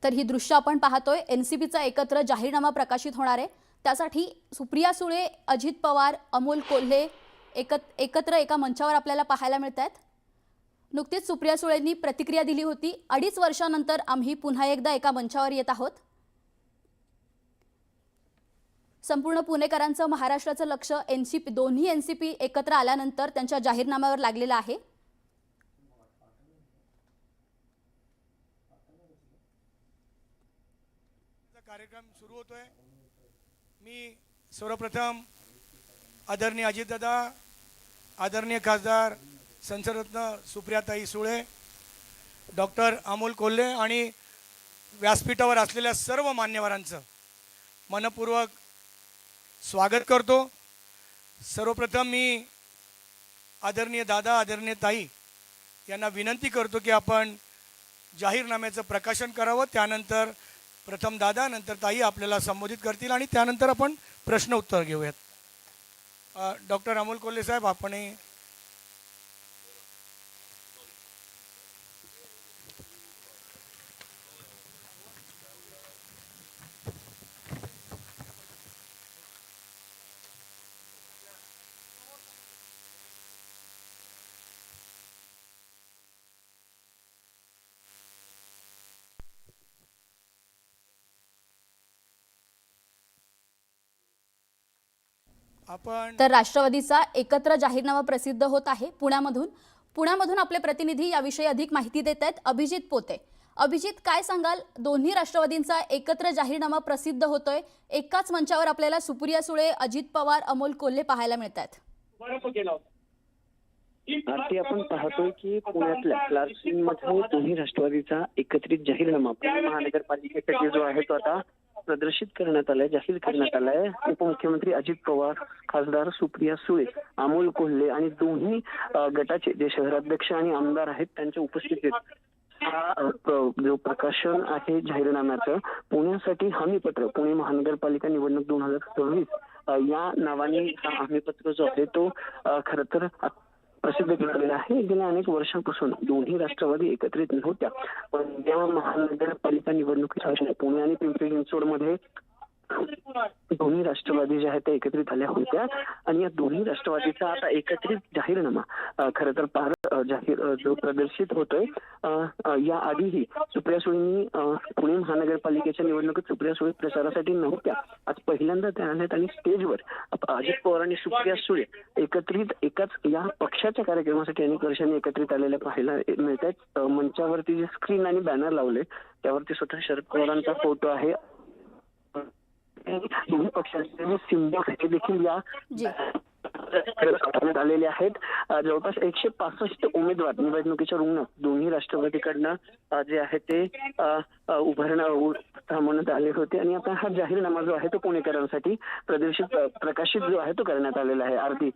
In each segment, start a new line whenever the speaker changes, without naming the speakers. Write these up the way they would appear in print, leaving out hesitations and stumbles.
तर ही दृश्य आपण पाहतोय एनसीपीचा एकत्र जाहीरनामा प्रकाशित होणार आहे। त्यासाठी सुप्रिया सुळे, अजित पवार, अमोल कोल्हे एकत्र एका मंचावर आपल्याला पाहायला मिळतात। नुकतीच सुप्रिया सुळेंनी प्रतिक्रिया दिली होती, 2.5 वर्षांनंतर आम्ही पुन्हा एकदा एका मंचावर येत आहोत। संपूर्ण पुणेकरांचं, महाराष्ट्राचं लक्ष एनसीपी, दोन्ही एनसीपी एकत्र आल्यानंतर त्यांच्या जाहीरनाम्यावर लागलेलं आहे।
कार्यक्रम सुरू होतोय। मी सर्वप्रथम आदरणीय अजितदादा, आदरणीय खासदार संसदरत्न सुप्रियाताई सुळे, डॉक्टर अमोल कोल्हे आणि व्यासपीठावर असलेल्या सर्व मान्यवरांचं मनपूर्वक स्वागत करतो। सर्वप्रथम मी आदरणीय दादा, आदरणीय ताई यांना विनंती करतो की आपण जाहीरनाम्याचं प्रकाशन करावं। त्यानंतर प्रथम दादा, नंतर ताई आपल्याला संबोधित करतील आणि त्यानंतर आपण प्रश्न उत्तर घेऊयात। डॉक्टर अमोल कोल्हे साहेब, आपण
तर राष्ट्रवादीचा एकत्र जाहीरनामा प्रसिद्ध होत आहे पुण्यामधून आपले प्रतिनिधी याविषयी अधिक माहिती देत आहेत। अभिजित पोते, अभिजित, काय सांगाल? दोन्ही राष्ट्रवादींचा एकत्र जाहीरनामा प्रसिद्ध होतोय, एकाच मंचावर आपल्याला सुप्रिया सुळे, अजित पवार, अमोल कोल्हे पाहायला मिळतात।
आरती, आपण पाहतोय की पुण्यातल्या क्लासरूममध्ये दोन्ही राष्ट्रवादीचा एकत्रित जाहीरनामा पुणे महानगरपालिकेसाठी जो आहे तो आता प्रदर्शित करण्यात आलाय, जाहीर करण्यात आलाय। उपमुख्यमंत्री अजित पवार, खासदार सुप्रिया सुळे, अमोल कोल्हे आणि दोन्ही गटाचे जे शहराध्यक्ष आणि आमदार आहेत त्यांच्या उपस्थितीत हा जो प्रकाशन आहे जाहीरनाम्याचं, पुण्यासाठी हमीपत्र, पुणे महानगरपालिका निवडणूक 2026 या नावाने हा हमीपत्र जो आहे तो खरं तर प्रसिद्ध केलेला आहे। गेल्या अनेक वर्षांपासून दोन्ही राष्ट्रवादी एकत्रित नव्हत्या, पण जेव्हा महानगरपालिका निवडणुकीच्या पुणे आणि पिंपरी चिंचवडमध्ये दोन्ही राष्ट्रवादी जे आहेत त्या एकत्रित आल्या होत्या आणि या दोन्ही राष्ट्रवादीचा आता एकत्रित जाहीरनामा खरं तर जाहीर जो प्रदर्शित होतोय। या आधीही सुप्रिया सुळेंनी पुणे महानगरपालिकेच्या निवडणुकीत सुप्रिया सुळे प्रचारासाठी नव्हत्या, आज पहिल्यांदा त्या आल्यात आणि स्टेजवर अजित पवार आणि सुप्रिया सुळे एकत्रित एकाच या पक्षाच्या कार्यक्रमासाठी अनेक वर्षांनी एकत्रित आलेल्या पाहायला मिळत आहेत। मंचावरती जे स्क्रीन आणि बॅनर लावले त्यावरती स्वतः शरद पवारांचा फोटो आहे। दोन्ही पक्षाचे सिंबल हे देखील या आलेले आहेत। जवळपास 165 उमेदवार निवडणुकीच्या रिंगणात दोन्ही राष्ट्रवादीकडनं जे आहे ते थांबवण्यात आले होते आणि आता हा जाहीरनामा जो आहे तो पुणेकरांसाठी प्रकाशित जो आहे तो करण्यात आलेला आहे। आरती,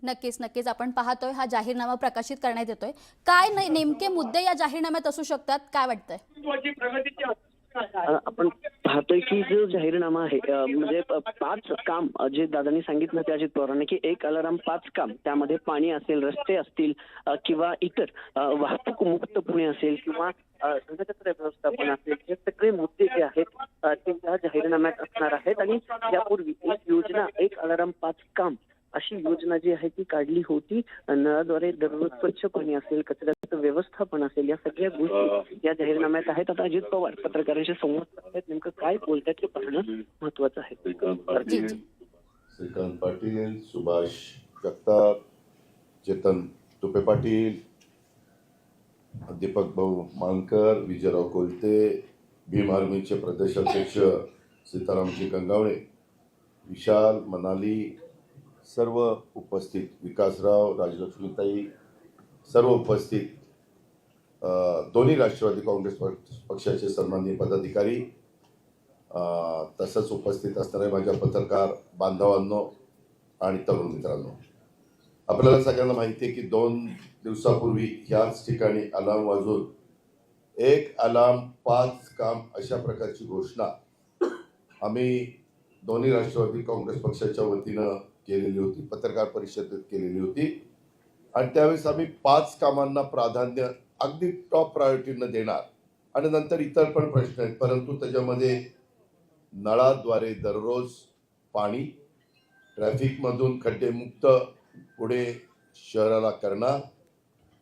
नक्कीच आपण पाहतोय हा जाहीरनामा प्रकाशित करण्यात येतोय। काय नेमके मुद्दे या जाहीरनाम्यात असू शकतात, काय वाटतंय?
आपण पाहतोय की जो जाहीरनामा आहे म्हणजे 5 काम जे दादांनी सांगितलं ते अजित पवारांनी की 1 अलाराम 5 काम, त्यामध्ये पाणी असेल, रस्ते असतील किंवा इतर वाहतूक मुक्त पुणे असेल किंवा घनकचरा व्यवस्थापन असेल, हे सगळे मुद्दे जे आहेत ते या जाहीरनाम्यात असणार आहेत। आणि यापूर्वी एक योजना 1 अलाराम 5 काम अशी योजना जी आहे ती काढली होती। नळाद्वारे दररोज स्वच्छ पाणी असेल, कचऱ्याचं व्यवस्थापन असेल, या सगळ्या गोष्टी या जाहीरनाम्यात आहेत। आता अजित पवार पत्रकारांशी संवाद साधतात, नेमकं काय बोलतात हे पाहणं महत्वाचं आहे।
श्रीकांत पाटील, सुभाष जगताप, चेतन तुपे पाटील, दीपक भाऊ मानकर, विजयराव कोलते, भीम आर्मीचे प्रदेशाध्यक्ष सीतारामजी गंगावणे, विशाल मनाली, सर्व उपस्थित, विकासराव, राजलक्ष्मीताई, सर्व उपस्थित दोन्ही राष्ट्रवादी काँग्रेस पक्षाचे सन्माननीय पदाधिकारी, तसंच उपस्थित असणारे माझ्या पत्रकार बांधवांनो आणि तरुण मित्रांनो, आपल्याला सगळ्यांना माहिती आहे की 2 दिवसापूर्वी ह्याच ठिकाणी अलार्म वाजून 1 अलार्म 5 काम अशा प्रकारची घोषणा आम्ही दोन्ही राष्ट्रवादी काँग्रेस पक्षाच्या वतीनं केलेली होती, पत्रकार परिषदेत केलेली होती। आणि त्यावेळेस आम्ही 5 कामांना प्राधान्य अगदी टॉप प्रायोरिटीनं देणार आणि नंतर इतर पण प्रश्न आहेत, परंतु त्याच्यामध्ये नळाद्वारे दररोज पाणी, ट्रॅफिकमधून खड्डेमुक्त पुणे शहराला करणार,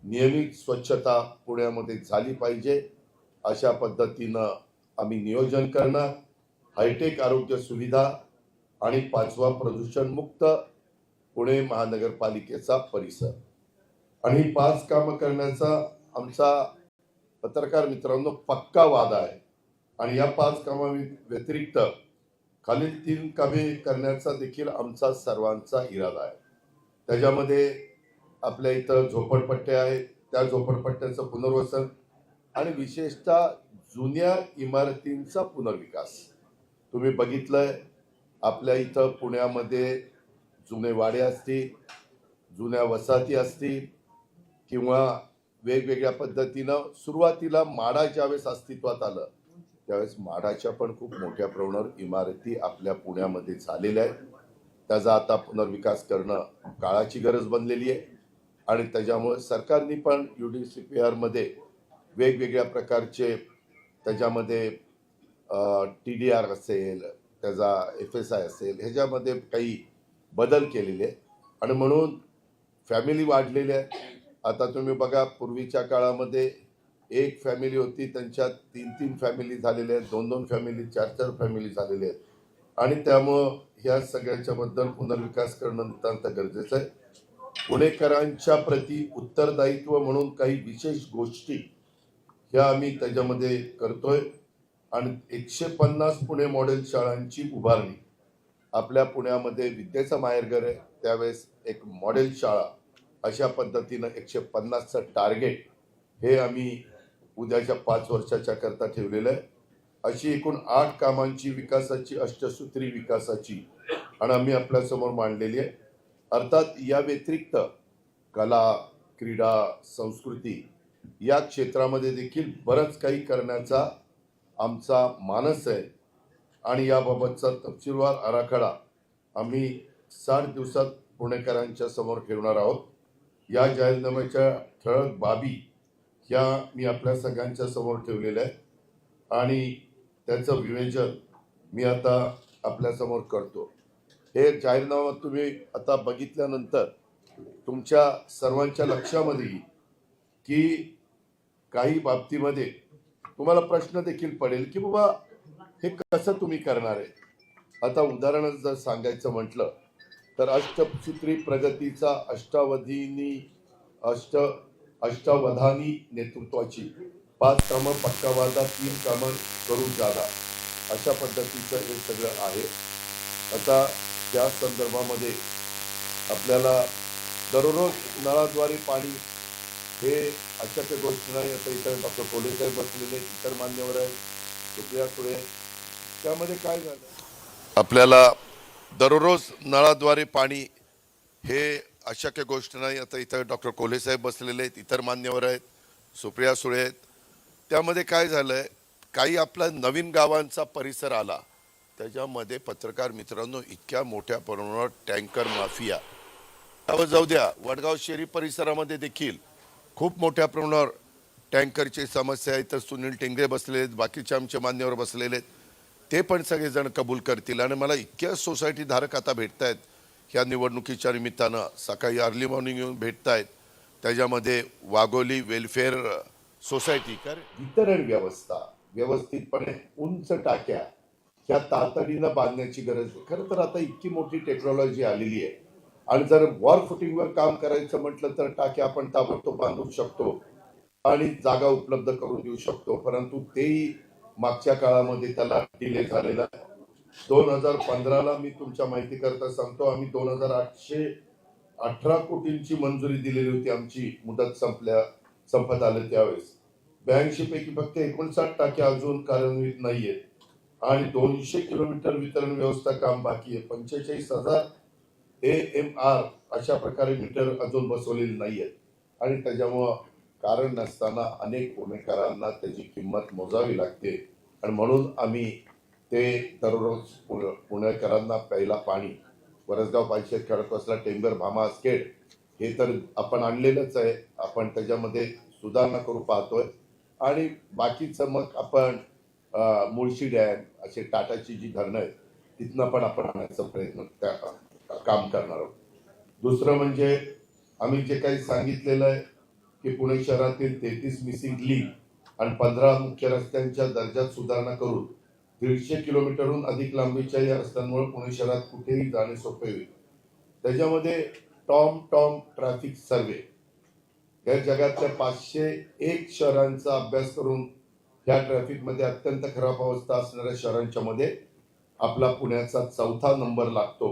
नियमित स्वच्छता पुण्यामध्ये झाली पाहिजे अशा पद्धतीनं आम्ही नियोजन करणार, हायटेक आरोग्य सुविधा आणि 5वा प्रदूषणमुक्त पुणे महानगरपालिकेचा परिसर. आणि ही 5 कामं करण्याचा आमचा पत्रकार मित्रांनो पक्का वादा आहे. आणि या 5 कामा व्यतिरिक्त खालील 3 कामे करण्याचा देखील आमचा सर्वांचा इरादा आहे. त्याच्यामध्ये आपल्या इथं झोपडपट्ट्या आहेत, त्या झोपडपट्ट्यांचं पुनर्वसन आणि विशेषतः जुन्या इमारतींचा पुनर्विकास. तुम्ही बघितलंय आपल्या इथं पुण्यामध्ये जुने वाडे असतील, जुन्या वसाहती असतील किंवा वेगवेगळ्या पद्धतीनं सुरुवातीला माडा ज्यावेळेस अस्तित्वात आलं त्यावेळेस माडाच्या पण खूप मोठ्या प्रमाणावर इमारती आपल्या पुण्यामध्ये झालेल्या आहेत. त्याचा आता पुनर्विकास करणं काळाची गरज बनलेली आहे आणि त्याच्यामुळे सरकारने पण UDCPR मध्ये वेगवेगळ्या प्रकारचे त्याच्यामध्ये TDR असेल, त्याचा FSI असेल, ह्याच्यामध्ये काही बदल केलेले आहेत आणि म्हणून फॅमिली वाढलेल्या आहेत. आता तुम्ही बघा पूर्वीच्या काळामध्ये एक फॅमिली होती, त्यांच्यात 3-3 फॅमिली झालेल्या आहेत, 2-2 फॅमिली, 4-4 फॅमिली झालेल्या आहेत आणि त्यामुळं ह्या सगळ्यांच्या बद्दल पुनर्विकास करणं नितांत गरजेचं आहे. पुणेकरांच्या प्रति उत्तरदायित्व म्हणून काही विशेष गोष्टी ह्या आम्ही त्याच्यामध्ये करतोय आणि 150 पुणे मॉडेल शाळांची उभारणी. आपल्या पुण्यामध्ये विद्येचं माहेरघर आहे, त्यावेळेस एक मॉडेल शाळा अशा पद्धतीनं 150चं टार्गेट हे आम्ही उद्याच्या 5 वर्षाच्या करता ठेवलेलं आहे. अशी एकूण 8 कामांची विकासाची अष्टसूत्री विकासाची आणि आम्ही आपल्यासमोर मांडलेली आहे. अर्थात या व्यतिरिक्त कला, क्रीडा, संस्कृती या क्षेत्रामध्ये देखील बरंच काही करण्याचा आमचा मानस आहे आणि याबाबतचा तपशीलवार आराखडा आम्ही 60 दिवसात पुणेकरांच्या समोर ठेवणार आहोत. या जाहीरनाम्याच्या ठळक बाबी ह्या मी आपल्या सगळ्यांच्या समोर ठेवलेल्या आहेत आणि त्याचं विवेचन मी आता आपल्यासमोर करतो. हे जाहीरनामा तुम्ही आता बघितल्यानंतर तुमच्या सर्वांच्या लक्षामध्ये येईल की काही बाबतीमध्ये तुम्हाला प्रश्न देखील पडेल की बाबा हे कसं तुम्ही करणार आहे. आता उदाहरण जर सांगायचं म्हटलं तर अष्टसूत्री प्रगतीचा अष्टावधानी नेतृत्वाची 5 कामं पक्का वादा, 3 कामं करू जादा अशा पद्धतीचं हे सगळं आहे. आता त्या संदर्भामध्ये आपल्याला दररोज नळाद्वारे पाणी हे अशक्य गोष्ट नाही. आता इतर डॉक्टर कोल्हे साहेब बसलेले, इतर मान्यवर आहेत, सुप्रिया सुळे. त्यामध्ये काय झालं, आपल्याला दररोज नळाद्वारे पाणी हे अशक्य गोष्ट नाही. आता इथं डॉक्टर कोल्हे साहेब बसलेले आहेत, इतर मान्यवर आहेत, सुप्रिया सुळे आहेत. त्यामध्ये काय झालंय, काही आपला नवीन गावांचा परिसर आला त्याच्यामध्ये पत्रकार मित्रांनो इतक्या मोठ्या प्रमाणावर टँकर माफिया, जाऊ द्या वडगाव शहरी परिसरामध्ये देखील खूप मोठ्या प्रमाणावर टँकरची समस्या आहे. तर सुनील टेंगरे बसलेले आहेत, बाकीचे आमचे मान्यवर बसलेले आहेत, ते पण सगळेजण कबूल करतील. आणि मला इतक्या सोसायटी धारक आता भेटत आहेत ह्या निवडणुकीच्या निमित्तानं, सकाळी अर्ली मॉर्निंग येऊन भेटत आहेत. त्याच्यामध्ये वाघोली वेलफेअर सोसायटी वितरण व्यवस्था व्यवस्थितपणे उंच टाक्या ह्या तातडीनं बांधण्याची गरज आहे. खरं तर आता इतकी मोठी टेक्नॉलॉजी आलेली आहे आणि जर वॉर फुटिंगवर काम करायचं म्हटलं तर टाक्या आपण ताबडतोब बांधू शकतो आणि जागा उपलब्ध करून देऊ शकतो. परंतु तेही मागच्या काळामध्ये त्याला डिले झालेला आहे. 2015ला मी तुमच्या माहिती करता सांगतो, आम्ही 2818 कोटींची मंजुरी दिलेली होती. आमची मुदत संपत आले त्यावेळेस 82 पैकी फक्त 59 टाक्या अजून कार्यान्वित नाहीयेत आणि 200 किलोमीटर वितरण व्यवस्था काम बाकी आहे. 45,000 AMR अशा प्रकारे मीटर अजून बसवलेली नाहीयेत आणि त्याच्यामुळं कारण नसताना अनेक पुणेकरांना त्याची किंमत मोजावी लागते आणि म्हणून आम्ही ते दररोज पुणेकरांना प्यायला पाणी, वरसगाव पाचशेत, खडकवासला, टेंबर, भामा, स्केट हे तर आपण आणलेलंच आहे. आपण त्याच्यामध्ये सुधारणा करू पाहतोय आणि बाकीचं मग आपण मुळशी डॅम असे टाटाची जी धरणं आहेत तिथनं पण आपण आणण्याचा प्रयत्न काम करणार आहोत. दुसरं म्हणजे आम्ही जे काही सांगितलेलं आहे की पुणे शहरातील 33 मिसिंग लिंक आणि 15 मुख्य रस्त्यांच्या दर्जात सुधारणा करून 150 किलोमीटरहून अधिक लांबीच्या या रस्त्यांमुळे पुणे शहरात कुठेही जाणे सोपे होईल. त्याच्यामध्ये टॉम ट्रॅफिक सर्वे या जगातल्या 501 शहरांचा अभ्यास करून या ट्रॅफिकमध्ये अत्यंत खराब अवस्था असणाऱ्या शहरांच्या मध्ये आपला पुण्याचा 4था नंबर लागतो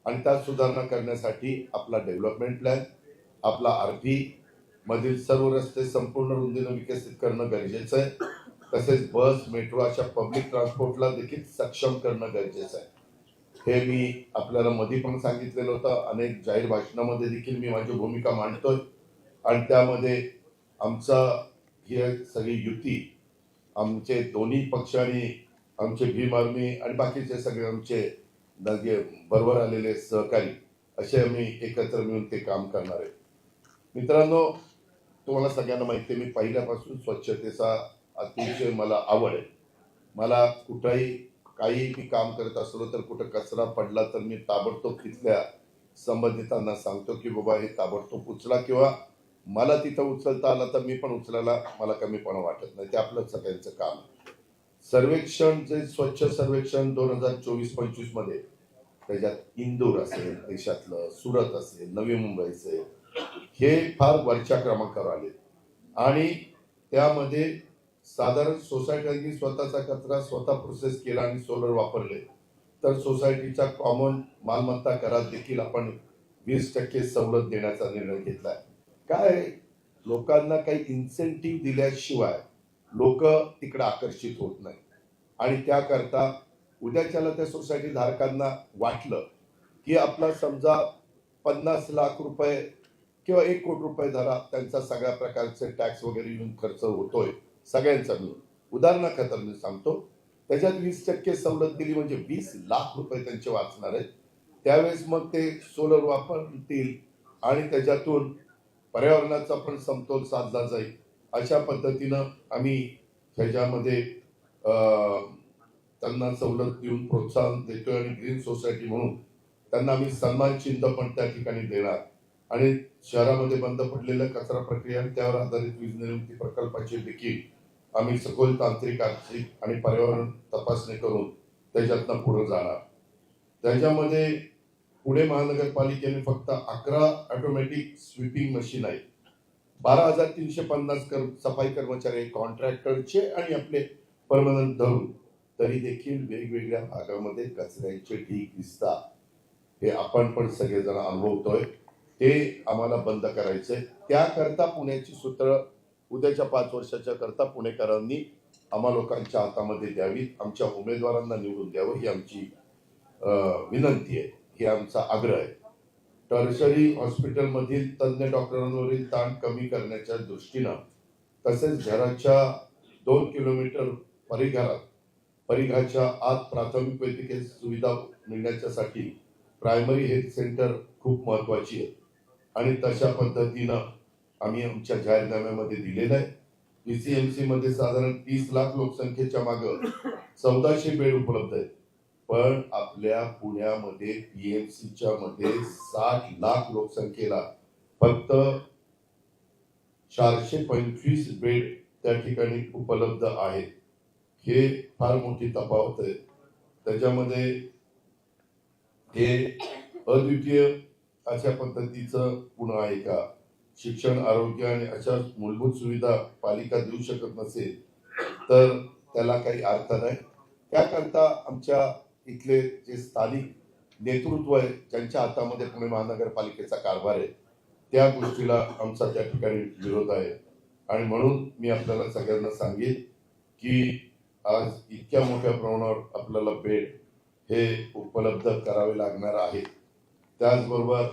आणि त्यात सुधारणा करण्यासाठी आपला डेव्हलपमेंट प्लॅन, आपला आरपी मधील सर्व रस्ते संपूर्ण रुंदीनं विकसित करणं गरजेचं आहे. तसेच बस, मेट्रो अशा पब्लिक ट्रान्सपोर्टला देखील सक्षम करणं गरजेचं आहे. हे मी आपल्याला मध्ये पण सांगितलेलं होतं. अनेक जाहीर भाषणामध्ये देखील मी माझी भूमिका मांडतोय आणि त्यामध्ये आमचा ही सगळी युती, आमचे दोन्ही पक्ष आणि आमचे भीम आर्मी आणि बाकीचे सगळे आमचे बरोबर आलेले सहकारी असे आम्ही एकत्र मिळून ते काम करणार आहे. मित्रांनो, तुम्हाला सगळ्यांना माहिती आहे, मी पहिल्यापासून स्वच्छतेचा अतिशय मला आवड आहे. मला कुठंही काही मी काम करत असलो तर कुठं कचरा पडला तर मी ताबडतोब तिथल्या संबंधितांना सांगतो की बाबा हे ताबडतोब उचला, किंवा मला तिथं उचलता आला तर मी पण उचलायला मला कमीपणा वाटत नाही. ते आपलं सगळ्यांचं काम आहे. सर्वेक्षण जे स्वच्छ सर्वेक्षण 2024-25 मध्ये त्याच्यात इंदूर असेल, देशातलं सुरत असेल, नवी मुंबई असेल, हे फार वरच्या क्रमांकावर आले आणि त्यामध्ये साधारण सोसायट्यांनी स्वतःचा कचरा स्वतः प्रोसेस केला आणि सोलर वापरले तर सोसायटीच्या कॉमन मालमत्ता करात देखील आपण 20% सवलत देण्याचा निर्णय घेतलाय. काय, लोकांना काही इन्सेंटिव्ह दिल्याशिवाय लोक तिकडे आकर्षित होत नाही आणि त्याकरता उद्याच्याला त्या सोसायटी धारकांना वाटलं की आपला समजा 50 लाख रुपये किंवा 1 कोटी रुपये धरा, त्यांचा सगळ्या प्रकारचे टॅक्स वगैरे येऊन खर्च होतोय सगळ्यांचा मिळून, उदाहरणार्थ मी सांगतो, त्याच्यात 20% सवलत दिली म्हणजे 20 लाख रुपये त्यांचे वाचणार आहेत. त्यावेळेस मग ते सोलर वापरतील आणि त्याच्यातून पर्यावरणाचा पण समतोल साधला जाईल. अशा पद्धतीनं आम्ही ह्याच्यामध्ये त्यांना सवलत देऊन प्रोत्साहन देतोय आणि ग्रीन सोसायटी म्हणून त्यांना आम्ही सन्मान चिन्ह पण त्या ठिकाणी देणार आणि शहरामध्ये बंद पडलेल्या कचरा प्रक्रिया आणि त्यावर आधारित वीज निर्मिती प्रकल्पाची देखील आम्ही सखोल तांत्रिक, आर्थिक आणि पर्यावरण तपासणी करून त्याच्यातनं पुढे जाणार. त्याच्यामध्ये पुणे महानगरपालिकेने फक्त 11 ऑटोमॅटिक स्वीपिंग मशीन आहेत, 12,350 सफाई कर्मचारी कॉन्ट्रॅक्टरचे आणि आपले परमनंट धरून, तरी देखील वेगवेगळ्या भागामध्ये कचऱ्याचे ढीग दिसतात. हे आपण पण सगळेजण अनुभवतोय. ते आम्हाला बंद करायचंय. त्याकरता पुण्याची सूत्र उद्याच्या 5 वर्षाच्या करता पुणेकरांनी आम्हा लोकांच्या हातामध्ये द्यावी, आमच्या उमेदवारांना निवडून द्यावं ही आमची विनंती आहे, ही आमचा आग्रह आहे. टर्शरी हॉस्पिटलमधील तज्ज्ञ डॉक्टरांवरील ताण कमी करण्याच्या दृष्टीनं तसेच घराच्या 2 किलोमीटर परिघाच्या आत प्राथमिक वैद्यकीय सुविधा मिळण्याच्यासाठी प्रायमरी हेल्थ सेंटर खूप महत्वाची आहे आणि तशा पद्धतीनं आम्ही आमच्या जाहीरनाम्यामध्ये दिलेलं आहे. पीसीएमसी मध्ये साधारण 30 लाख लोकसंख्येच्या मागं 1400 बेड उपलब्ध आहेत, पण आपल्या पुण्यामध्ये पीएमसीच्या मध्ये 60 लाख लोकसंख्येला फक्त 425 बेड त्या ठिकाणी उपलब्ध आहेत. हे फार मोठी तफावत आहे. त्याच्यामध्ये हे अद्वितीय अशा पद्धतीचं पुणे आहे का? शिक्षण, आरोग्य आणि अशा मूलभूत सुविधा पालिका देऊ शकत नसेल तर त्याला काही अर्थ नाही. त्याकरता आमच्या इथले जे स्थानिक नेतृत्व आहे, ज्यांच्या हातामध्ये पुणे महानगरपालिकेचा कारभार आहे, त्या गोष्टीला आमचा त्या ठिकाणी विरोध आहे आणि म्हणून मी आपल्याला सगळ्यांना सांगेन की आज इतक्या मोठ्या प्रमाणावर आपल्याला बेड हे उपलब्ध करावे लागणार आहेत. त्याचबरोबर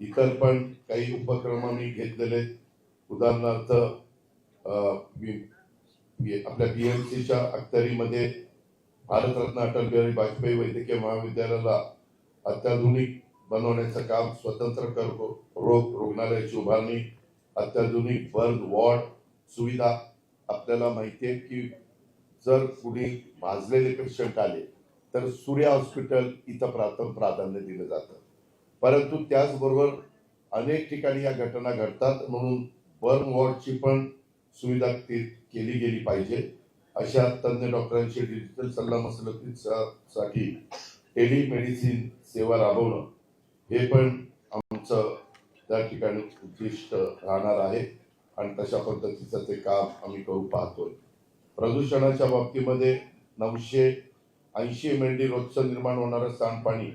इतर पण काही उपक्रम आम्ही घेतलेले, उदाहरणार्थ आपल्या बीएमसीच्या अखत्यारीमध्ये भारतरत्न अटल बिहारी वाजपेयी वैद्यकीय महाविद्यालयाला अत्याधुनिक बनवण्याचं काम, स्वतंत्र कर्करोग रुग्णालयाची उभारणी, अत्याधुनिक बर्न वॉर्ड सुविधा आपल्याला माहिती आहे की जर कुणी भाजलेले पेशंट आले तर सूर्या हॉस्पिटल इथं प्रथम प्राधान्य दिलं जातं. परंतु त्याचबरोबर अनेक ठिकाणी या घटना घडतात, म्हणून बर्न वॉर्डची पण सुविधा केली गेली पाहिजे. अशा तज्ञ डॉक्टरांची डिजिटल सल्लामसलतीसाठी टेलिमेडिसिन सेवा राबवणं हे पण आमचं त्या ठिकाणी उद्दिष्ट राहणार आहे आणि तशा पद्धतीचं ते काम आम्ही करू पाहतोय. प्रदूषणाच्या बाबतीमध्ये 980 MLD रोजचं निर्माण होणारं सांडपाणी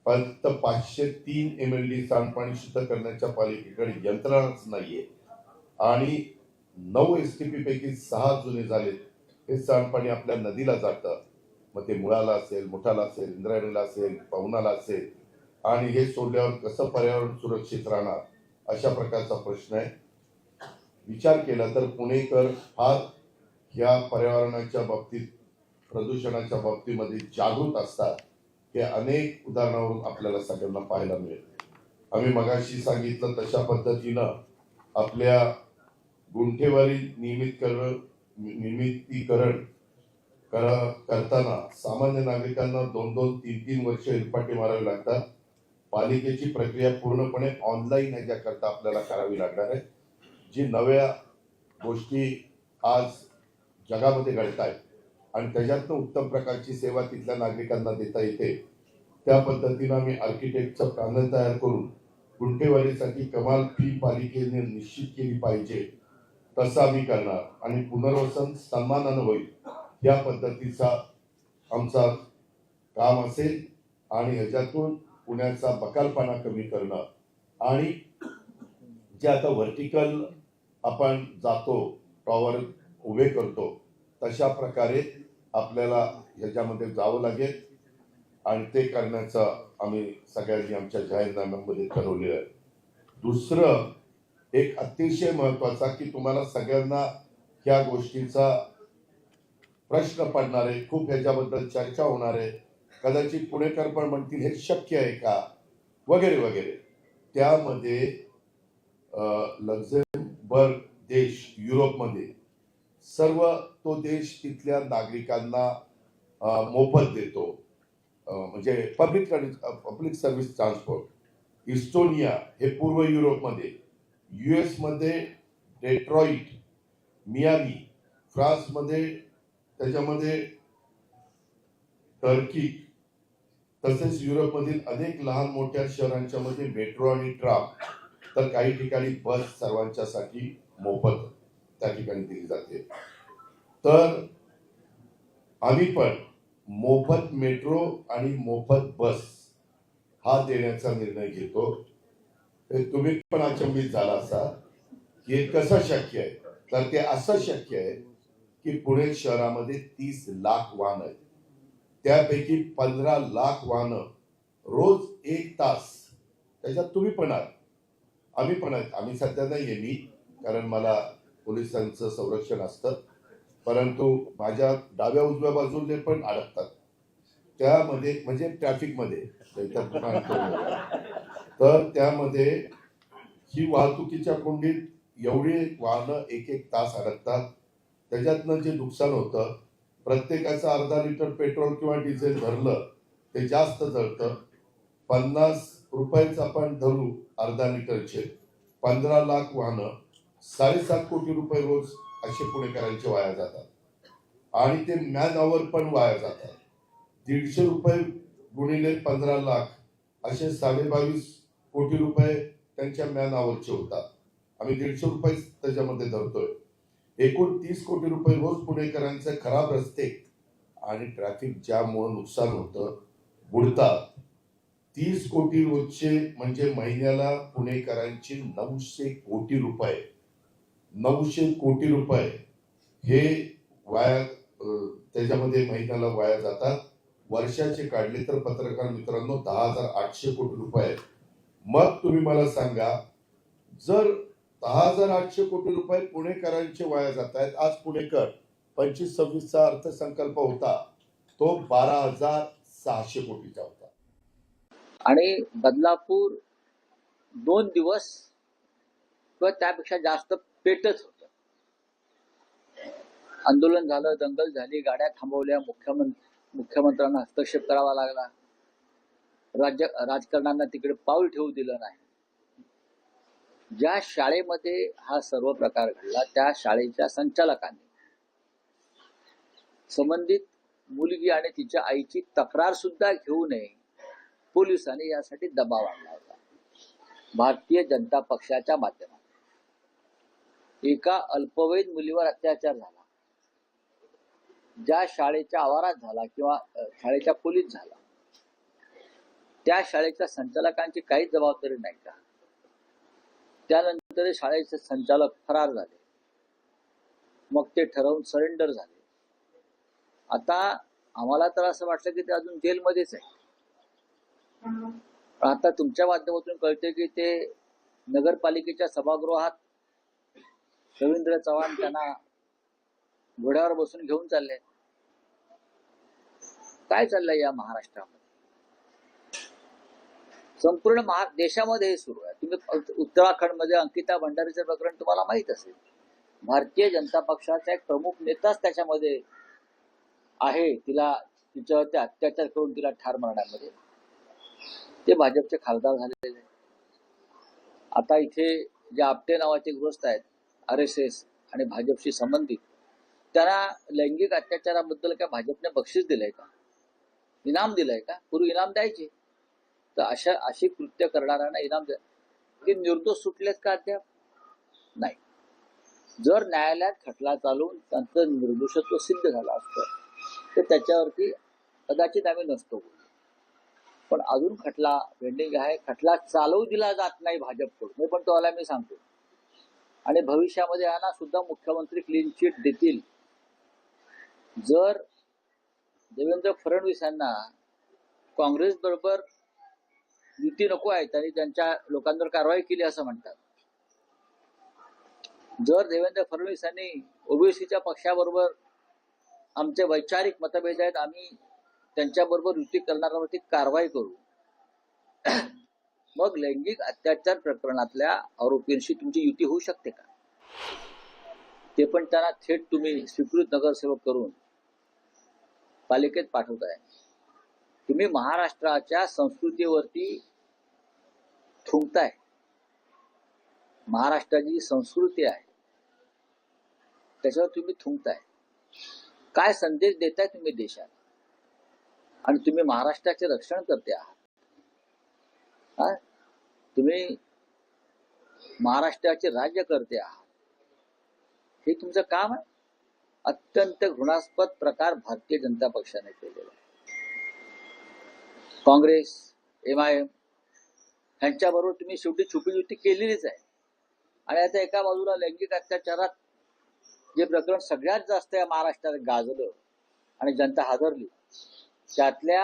फक्त 503 MLD सांडपाणी शुद्ध करण्याच्या पालिकेकडे यंत्रणाच नाहीये आणि 9 STP पैकी 6 जुने झालेत. हे सांडपाणी आपल्या नदीला जातं, मग ते मुळाला असेल, मुठाला असेल, इंद्रायणीला असेल, पवनाला असेल आणि हे सोडल्यावर कसं पर्यावरण सुरक्षित राहणार अशा प्रकारचा प्रश्न आहे. विचार केला तर पुणेकर फार या पर्यावरणाच्या बाबतीत प्रदूषणाच्या बाबतीमध्ये जागृत असतात हे अनेक उदाहरणावरून आपल्याला सगळ्यांना पाहायला मिळेल. आम्ही मगाशी सांगितलं तशा पद्धतीनं आपल्या गुंठेवारी नियमितीकरण करताना सामान्य नागरिकांना 2-2, 3-3 वर्ष हेलपाटे मारावे लागतात. पालिकेची प्रक्रिया पूर्णपणे ऑनलाईन ह्याच्याकरता आपल्याला करावी लागणार आहे. जी नव्या गोष्टी आज जगामध्ये घडत आहेत आणि त्याच्यातनं उत्तम प्रकारची सेवा तिथल्या नागरिकांना देता येते. त्या पद्धतीनं आम्ही आर्किटेक्टचं पॅनल तयार करून गुंठेवारीसाठी कमाल फी पालिकेने निश्चित केली पाहिजे तसं आम्ही करणार आणि पुनर्वसन सन्मानानं होईल या पद्धतीचा आमचा काम असेल आणि ह्याच्यातून पुण्याचा बकालपणा कमी करणं आणि जे आता व्हर्टिकल आपण जातो टॉवर उभे करतो तशा प्रकारे आपल्याला ह्याच्यामध्ये जावं लागेल आणि ते करण्याचं आम्ही सगळ्यांनी आमच्या जाहीरनाम्यामध्ये ठरवलेलं आहे. दुसरं एक अतिशय महत्वाचा की तुम्हाला सगळ्यांना ह्या गोष्टीचा प्रश्न पडणार आहे, खूप ह्याच्याबद्दल चर्चा होणार आहे. कदाचित पुणेकर पण म्हणतील हे शक्य आहे का वगैरे वगैरे. त्यामध्ये लक्झेंबर्ग देश युरोपमध्ये सर्व तो देश तिथल्या नागरिकांना मोफत देतो, म्हणजे पब्लिक सर्व्हिस ट्रान्सपोर्ट. इस्टोनिया हे पूर्व युरोपमध्ये, US मध्ये डेट्रॉइट, मियामी, फ्रान्समध्ये, त्याच्यामध्ये टर्की, तसेच युरोपमधील अनेक लहान मोठ्या शहरांच्या मध्ये मेट्रो आणि ट्राम, तर काही ठिकाणी बस सर्वांच्यासाठी मोफत त्या ठिकाणी दिली जाते. तर आम्ही पण मोफत मेट्रो आणि मोफत बस हा देण्याचा निर्णय घेतो. तुम्ही पण अचंबित झाला असा की हे कसं शक्य आहे, तर ते असं शक्य आहे की पुणे शहरामध्ये 30 लाख वाहन आहेत. त्यापैकी 15 लाख वाहनं रोज 1 तास, त्याच्यात तुम्ही पण आहात, आम्ही पण आहेत. आम्ही सध्या नाहीये मी, कारण मला पोलिसांचं संरक्षण असतं, परंतु माझ्या डाव्या उजव्या बाजूने पण अडकतात त्यामध्ये, म्हणजे ट्रॅफिकमध्ये. तर त्यामध्ये ही वाहतुकीच्या कोंडीत एवढी वाहनं 1-1 तास अडकतात. त्याच्यातनं जे नुकसान होतं, प्रत्येकाचं अर्धा लिटर पेट्रोल किंवा डिझेल भरलं ते जास्त जळतं. 50 रुपयाचं आपण धरू अर्धा लिटरचे, 15 लाख वाहनं, 7.5 कोटी रुपये रोज असे पुणेकरांचे वाया जातात आणि ते मॅन आवर पण वाया जातात. 150 रुपये गुणिले 15 लाख असे 22.5 कोटी रुपये त्यांच्या मॅन आवरचे होतात. आम्ही 150 रुपये त्याच्यामध्ये धरतोय. एकूण 30 कोटी रुपये रोज पुणेकरांचे खराब रस्ते आणि ट्रॅफिक जॅममुळे नुकसान होतं, बुडतात. 30 कोटी रोजचे म्हणजे महिन्याला पुणेकरांचे 900 कोटी रुपये, 900 कोटी रुपये हे वाया त्याच्यामध्ये महिन्याला वाया जातात. वर्षाचे काढले तर पत्रकार मित्रांनो 10,800 कोटी रुपये. मग तुम्ही मला सांगा, जर 10,800 कोटी रुपये पुणेकरांचे वाया जात आहेत. आज पुणेकर 25-26चा अर्थसंकल्प होता, तो 12,600 कोटीचा होता.
आणि बदलापूर 2 दिवस किंवा त्यापेक्षा जास्त पेटत होतं. आंदोलन झालं, दंगल झाली, गाड्या थांबवल्या, मुख्यमंत्र्यांना हस्तक्षेप करावा लागला, राजकारण्यांना तिकडे पाऊल ठेवू दिलं नाही. ज्या शाळेमध्ये हा सर्व प्रकार घडला त्या शाळेच्या संचालकांनी संबंधित मुलगी आणि तिच्या आईची तक्रार सुद्धा घेऊ नये पोलिसांनी यासाठी दबाव आणला होता. भारतीय जनता पक्षाच्या माध्यमातून एका अल्पवयीन मुलीवर अत्याचार झाला, ज्या शाळेच्या आवारात झाला किंवा शाळेच्या खोलीत झाला, त्या शाळेच्या संचालकांची काहीच जबाबदारी नाही का? त्यानंतर शाळेचे संचालक फरार झाले, मग ते ठरवून सरेंडर झाले. आता आम्हाला तर असं वाटलं की ते अजून जेलमध्येच आहे. आता तुमच्या माध्यमातून कळते की ते नगरपालिकेच्या सभागृहात रवींद्र चव्हाण त्यांना घोड्यावर बसून घेऊन चालले. काय चाललंय या महाराष्ट्रामध्ये? संपूर्ण देशामध्ये हे सुरू आहे. तुम्ही उत्तराखंडमध्ये अंकिता भंडारीचं प्रकरण तुम्हाला माहित असेल. भारतीय जनता पक्षाचा एक प्रमुख नेताच त्याच्यामध्ये आहे. तिच्यावरती अत्याचार करून तिला ठार मारण्यामध्ये ते भाजपचे खासदार झालेले. आता इथे जे आपटे नावाचे गृहस्थ आहेत RSS आणि भाजपशी संबंधित, त्यांना लैंगिक अत्याचाराबद्दल काय भाजपने बक्षीस दिलंय का? इनाम दिलंय का? पूर्वी इनाम द्यायचे. तर अशी कृत्य करणाऱ्यांना इनाम द्या. ते निर्दोष सुटलेत का अद्याप? नाही. जर न्यायालयात खटला चालून त्यांचं निर्दोषत्व सिद्ध झालं असतं तर त्याच्यावरती कदाचित आम्ही नसतो. पण अजून खटला पेंडिंग आहे. खटला चालवू दिला जात नाही भाजपकडून, हे पण तुम्हाला मी सांगतो. आणि भविष्यामध्ये यांना सुद्धा मुख्यमंत्री क्लीन चिट देतील. जर देवेंद्र फडणवीस यांना काँग्रेस बरोबर युती नको आहे तरी त्यांच्या लोकांवर कारवाई केली असं म्हणतात. जर देवेंद्र फडणवीस यांनी ओबीसीच्या पक्षाबरोबर आमचे वैचारिक मतभेद आहेत, आम्ही त्यांच्याबरोबर युती करणाऱ्यावरती कारवाई करू, मग लैंगिक अत्याचार प्रकरणातल्या आरोपींशी तुमची युती होऊ शकते का? ते पण त्यांना थेट तुम्ही स्वीकृत नगरसेवक करून पालिकेत पाठवताय. तुम्ही महाराष्ट्राच्या संस्कृतीवरती थुंकताय. महाराष्ट्राची संस्कृती आहे त्याच्यावर तुम्ही थुंकताय. काय संदेश देताय तुम्ही देशाला? आणि तुम्ही महाराष्ट्राचे रक्षण करते आहात. तुम्ही महाराष्ट्राचे राज्य करते आहात. हे तुमचं काम आहे. अत्यंत घृणास्पद प्रकार भारतीय जनता पक्षाने केलेला आहे. काँग्रेस, MIM यांच्याबरोबर तुम्ही शेवटी छुपी केलेलीच आहे. आणि आता एका बाजूला लैंगिक अत्याचारात जे प्रकरण सगळ्यात जास्त या महाराष्ट्रात गाजलं आणि जनता हादरली, त्यातल्या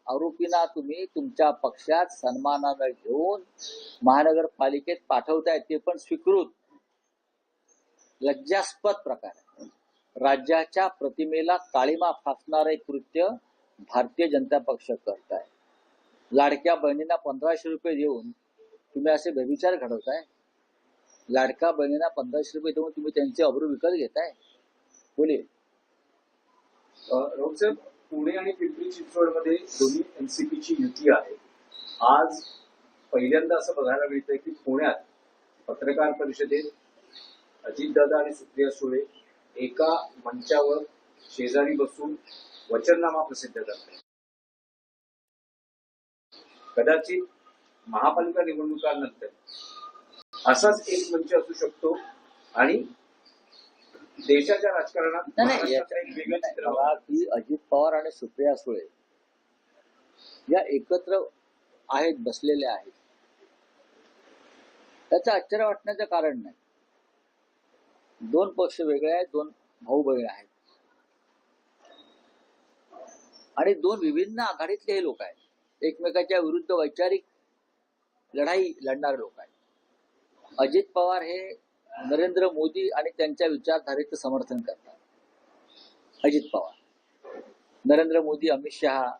आरोपींना तुम्ही तुमच्या पक्षात सन्मानानं घेऊन महानगरपालिकेत पाठवताय, ते पण स्वीकृत. लज्जास्पद प्रकार आहे. राज्याच्या प्रतिमेला काळीमा फासणारे कृत्य भारतीय जनता पक्ष करताय. लाडक्या बहिणींना 1500 रुपये देऊन तुम्ही असे व्यभिचार घडवताय. लाडक्या बहिणींना 1500 रुपये देऊन तुम्ही त्यांचे अब्रू विकत घेताय. बोले
राऊतसाहेब, पुणे आणि पिंपरी चिंचवडमध्ये दोन्ही एनसीपीची युती आहे. आज पहिल्यांदा असं बघायला मिळतंय की पुण्यात पत्रकार परिषदेत अजितदादा आणि सुप्रिया सुळे एका मंचावर शेजारी बसून वचननामा प्रसिद्ध करतात. कदाचित महापालिका निवडणुकांनंतर असाच एक मंच असू शकतो आणि देशाच्या राजकारणात महाराष्ट्राचं एक वेगळं चित्र
बघा की अजित पवार आणि सुप्रिया सुळे या एकत्र आहेत, बसलेले आहेत. त्याचं आश्चर्य वाटण्याचं कारण नाही. दोन पक्ष वेगळे आहेत, दोन भाऊ बहीण आहेत आणि दोन विभिन्न आघाडीतले हे लोक आहेत. एकमेकाच्या विरुद्ध वैचारिक लढाई लढणारे लोक आहेत. अजित पवार हे नरेंद्र मोदी आणि त्यांच्या विचारधारेचं समर्थन करतात. अजित पवार, नरेंद्र मोदी, अमित शहा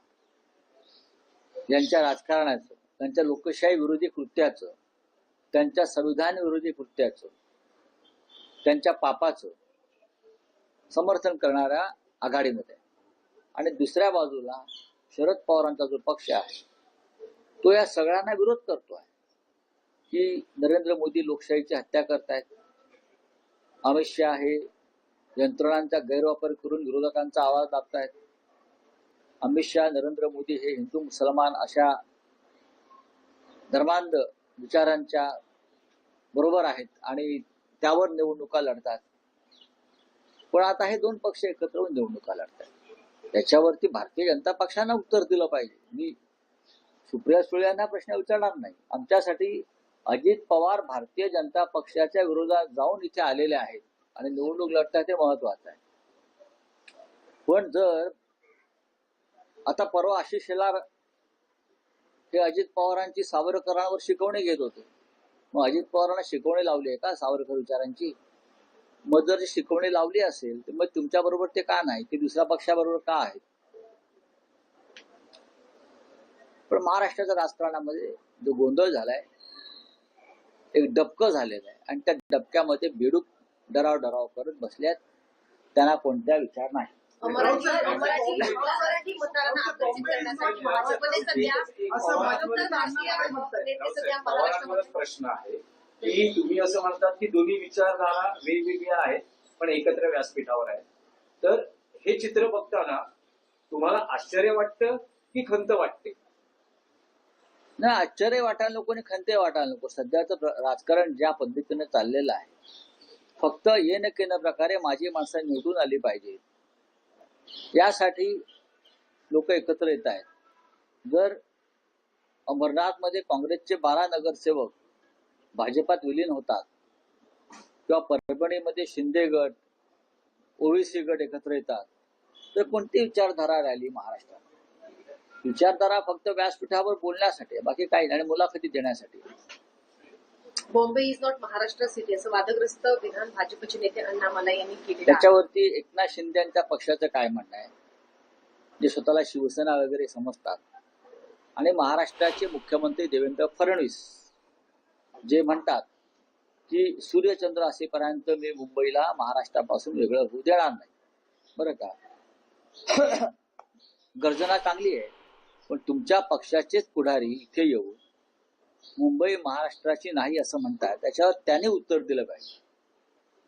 यांच्या राजकारणाचं, त्यांच्या लोकशाही विरोधी कृत्याचं, त्यांच्या संविधान विरोधी कृत्याचं, त्यांच्या पापाचं समर्थन करणाऱ्या आघाडीमध्ये आणि दुसऱ्या बाजूला शरद पवारांचा जो पक्ष आहे तो या सगळ्यांना विरोध करतो आहे की नरेंद्र मोदी लोकशाहीची हत्या करतायत, अमित शहा हे यंत्रणांचा गैरवापर करून विरोधकांचा आवाज दाबतायत, अमित शहा नरेंद्र मोदी हे हिंदू मुसलमान अशा धर्मांध विचारांच्या बरोबर आहेत आणि त्यावर निवडणुका लढतात. पण आता हे दोन पक्ष एकत्र होऊन निवडणुका लढतात. त्याच्यावरती भारतीय जनता पक्षानं उत्तर दिलं पाहिजे. मी सुप्रिया सुळे यांना प्रश्न विचारणार नाही. आमच्यासाठी अजित पवार भारतीय जनता पक्षाच्या विरोधात जाऊन इथे आलेले आहेत आणि निवडणूक लढतात हे महत्वाचं आहे. पण जर आता परवा आशिष शेलार हे अजित पवारांची सावरकरांवर शिकवणी घेत होते, मग अजित पवारांना शिकवणी लावली आहे का सावरकर विचारांची? मग जर शिकवणी लावली असेल तर मग तुमच्या बरोबर ते का नाही, ते दुसऱ्या पक्षाबरोबर का आहेत? पण महाराष्ट्राच्या राजकारणामध्ये जो गोंधळ झालाय, एक डबकं झालेलं आहे आणि त्या डबक्यामध्ये बेडूक डराव करत बसल्यात. त्यांना कोणता विचार नाही.
मराठी मतदारांना आकर्षित करण्यासाठी भाजपने सध्या
सवालांवरच प्रश्न आहे की तुम्ही असं म्हणतात की दोन्ही विचारधारा वेगवेगळ्या आहेत पण एकत्र व्यासपीठावर आहेत. तर हे चित्र बघताना तुम्हाला आश्चर्य वाटतं की खंत वाटते?
नाही, आश्चर्य वाटायला नको आणि खंत वाटायला नको. सध्याचं राजकारण ज्या पद्धतीने चाललेलं आहे, फक्त ये न केन प्रकारे माझी माणसं निवडून आली पाहिजे यासाठी लोक एकत्र येत आहेत. जर अमरनाथमध्ये काँग्रेसचे 12 नगरसेवक भाजपात विलीन होतात किंवा परभणीमध्ये शिंदे गट, ओबीसी गट एकत्र येतात, तर कोणती विचारधारा राहिली महाराष्ट्रात? विचारधारा फक्त व्यासपीठावर बोलण्यासाठी, बाकी काही नाही, आणि मुलाखती देण्यासाठी.
Bombay is not Maharashtra city असं वादग्रस्त विधान भाजपचे नेते अण्णामलाई यांनी केले.
त्याच्यावरती एकनाथ शिंदे यांच्या पक्षाचं काय म्हणणं आहे, जे स्वतःला शिवसेना वगैरे समजतात, आणि महाराष्ट्राचे मुख्यमंत्री देवेंद्र फडणवीस जे म्हणतात की सूर्यचंद्र असेपर्यंत मी मुंबईला महाराष्ट्रापासून वेगळं होऊ देणार नाही. बरं का, गर्जना चांगली आहे, पण तुमच्या पक्षाचेच पुढारी इथे येऊन मुंबई महाराष्ट्राची नाही असं म्हणतात, त्याच्यावर त्याने उत्तर दिलं पाहिजे.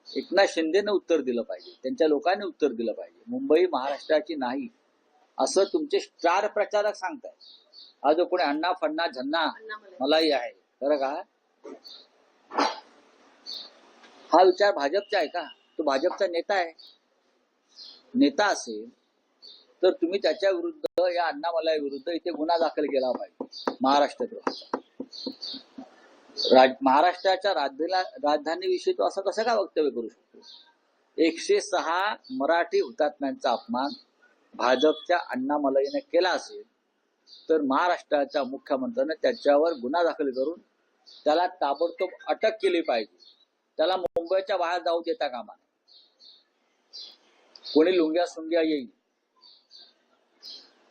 एकनाथ शिंदेनं उत्तर दिलं पाहिजे, त्यांच्या लोकांनी उत्तर दिलं पाहिजे. मुंबई महाराष्ट्राची नाही असं तुमचे स्टार प्रचारक सांगतायत. हा जो कोणी अण्णा फडणा झन्ना मलाही आहे, बरं का, हा विचार भाजपचा आहे का? तो भाजपचा नेता आहे. नेता असेल तर तुम्ही त्याच्या विरुद्ध, या अण्णामलाई विरुद्ध इथे गुन्हा दाखल केला पाहिजे महाराष्ट्रात. महाराष्ट्राच्या राजधानीविषयी तो असं कसं काय वक्तव्य करू शकतो? 106 मराठी हुतात्म्यांचा अपमान भाजपच्या अण्णामलाईने केला असेल तर महाराष्ट्राच्या मुख्यमंत्र्यांनी त्याच्यावर गुन्हा दाखल करून त्याला ताबडतोब अटक केली पाहिजे. त्याला मुंबईच्या बाहेर जाऊ देता कामा नये. कोणी लुंग्या सुंग्या येईल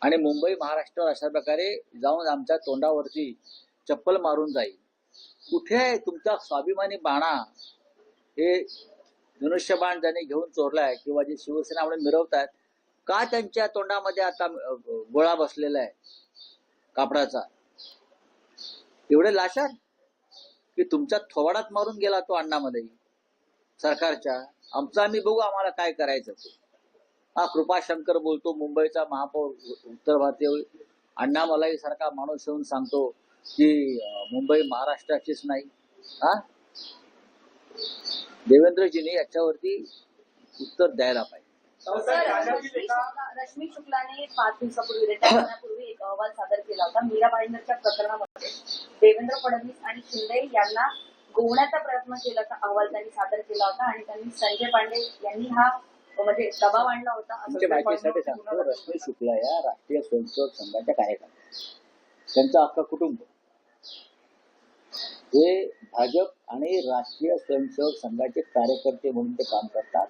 आणि मुंबई महाराष्ट्र अशा प्रकारे जाऊन आमच्या तोंडावरती चप्पल मारून जाईल. कुठे आहे तुमचा स्वाभिमानी बाणा? हे धनुष्यबाण ज्यांनी घेऊन चोरलाय किंवा जे शिवसेनामुळे मिरवतात, का त्यांच्या तोंडामध्ये आता गोळा बसलेला आहे कापडाचा? एवढे लाशात की तुमच्या थोबाडात मारून गेला तो अण्णामध्ये सरकारच्या. आमचं आम्ही बघू, आम्हाला काय करायचं ते. हा कृपाशंकर बोलतो, मुंबईचा महापौर उत्तर भारतीय अण्णामलाई सारखा माणूस येऊन सांगतो की मुंबई महाराष्ट्राचीच नाही. हा, देवेंद्रजींनी याच्यावरती उत्तर द्यायला पाहिजे.
रश्मी शुक्लाने 5 दिवसापूर्वी रिटायर होण्यापूर्वी एक अहवाल सादर केला होता. मीरा भाईंदरच्या प्रकरणामध्ये देवेंद्र फडणवीस आणि शिंदे यांना गोवण्याचा प्रयत्न केल्याचा अहवाल त्यांनी सादर केला होता आणि त्यांनी संजय पांडे यांनी हा म्हणजे दबाव आणला होता.
माहितीसाठी सांगतो, रश्मी शुक्ला या राष्ट्रीय स्वयंसेवक संघाच्या कार्यकर्त्या, त्यांचं अख्खं कुटुंब हे भाजप आणि राष्ट्रीय स्वयंसेवक संघाचे कार्यकर्ते म्हणून ते काम करतात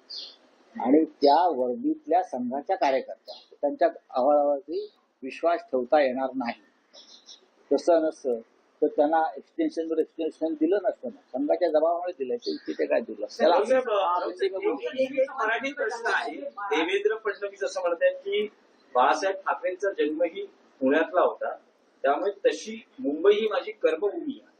आणि त्या वर्दीतल्या संघाच्या कार्यकर्त्या. त्यांच्या अहवालावरती विश्वास ठेवता येणार नाही. तसं नसतं तर त्यांना एक्सटेन्शन दिलं नसतं ना, संघाच्या दबावामुळे दिलं. तिथे काय दिलं त्याला
मराठी प्रश्न आहे. देवेंद्र फडणवीस असं म्हणतात की बाळासाहेब ठाकरेंचा जन्मही पुण्यातला होता, त्यामुळे तशी मुंबई ही माझी कर्मभूमी आहे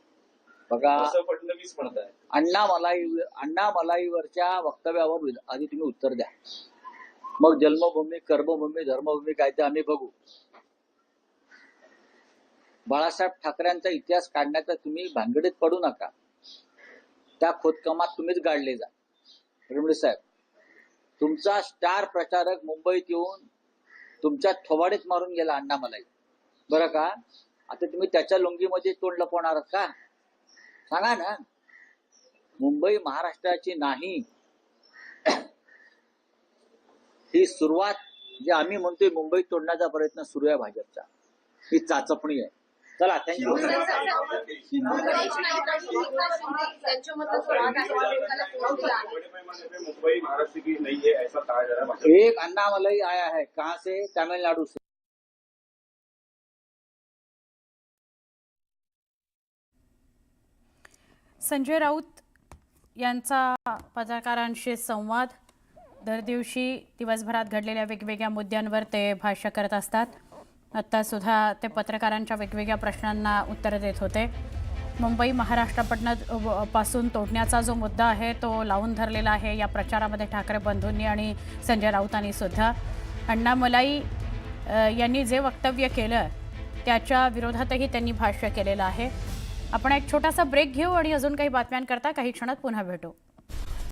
बघा.
असं फडणवीस म्हणतात.
अण्णा मलाईवरच्या वक्तव्यावर आधी तुम्ही उत्तर द्या, मग जन्मभूमी, कर्मभूमी, धर्मभूमी काय ते आम्ही बघू. बाळासाहेब ठाकरेंचा इतिहास काढण्याचा तुम्ही भानगडीत पडू नका. त्या खोदकामात तुम्हीच गाडले जा. फडणवीस साहेब, तुमचा स्टार प्रचारक मुंबईत येऊन तुमच्या थोबाडीत मारून गेला अण्णा मलाई, बरं का? आता तुम्ही त्याच्या लुंगीमध्ये तोंड लपवणार का? सांगा ना. मुंबई महाराष्ट्राची नाही, ही सुरुवात जे आम्ही म्हणतोय मुंबई तोडण्याचा प्रयत्न सुरू आहे भाजपचा, ही चाचपणी आहे. चला, थँक्यू.
मुंबई महाराष्ट्र की नहीं है ऐसा कहा जा रहा है.
एक अन्ना मलाई आया है, कहाँ से? तमिलनाडु से.
संजय राऊत यांचा पत्रकारांशी संवाद. दर दिवशी दिवसभरात घडलेल्या वेगवेगळ्या मुद्द्यांवर ते भाष्य करत असतात. आत्तासुद्धा ते पत्रकारांच्या वेगवेगळ्या प्रश्नांना उत्तरं देत होते. मुंबई महाराष्ट्रापासून तोडण्याचा जो मुद्दा आहे तो लावून धरलेला आहे या प्रचारामध्ये ठाकरे बंधूंनी आणि संजय राऊतांनी सुद्धा. अण्णा मलाई यांनी जे वक्तव्य केलं त्याच्या विरोधातही त्यांनी भाष्य केलेलं आहे. आपण एक छोटासा ब्रेक घेऊ आणि अजून काही बातम्यांकरता काही क्षणात पुन्हा भेटू.